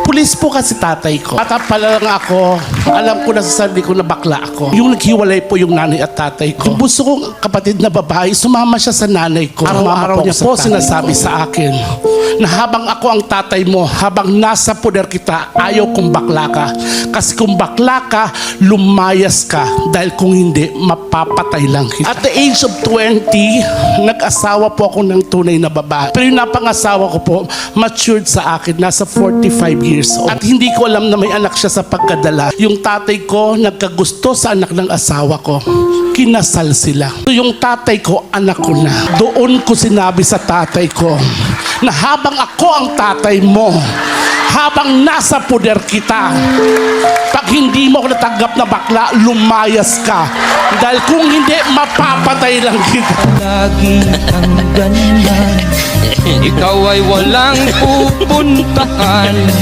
Pulis po kasi tatay ko. Bata pala lang ako, alam ko na sa sarili ko na bakla ako. Yung naghiwalay po yung nanay at tatay ko. Yung bunso kong kapatid na babae, sumama siya sa nanay ko. Araw-araw niya po sinasabi sa akin na habang ako ang tatay mo, habang nasa poder kita, ayaw kong bakla ka. Kasi kung bakla ka, lumayas ka. Dahil kung hindi, mapapatay lang kita. At the age of 20, nag-asawa po ako ng tunay na babae. Pero yung napangasawa ko po, matured sa akin, nasa 45 years old. At hindi ko alam na may anak siya sa pagkadala. Yung tatay ko, nagkagusto sa anak ng asawa ko. Kinasal sila. So yung tatay ko, anak ko na. Doon ko sinabi sa tatay ko, na habang ako ang tatay mo, habang nasa poder kita, pag hindi mo ako natanggap na bakla, lumayas ka. Dahil kung hindi, mapapatay lang kita. Lagi kang ganyan, ikaw ay walang pupuntahan.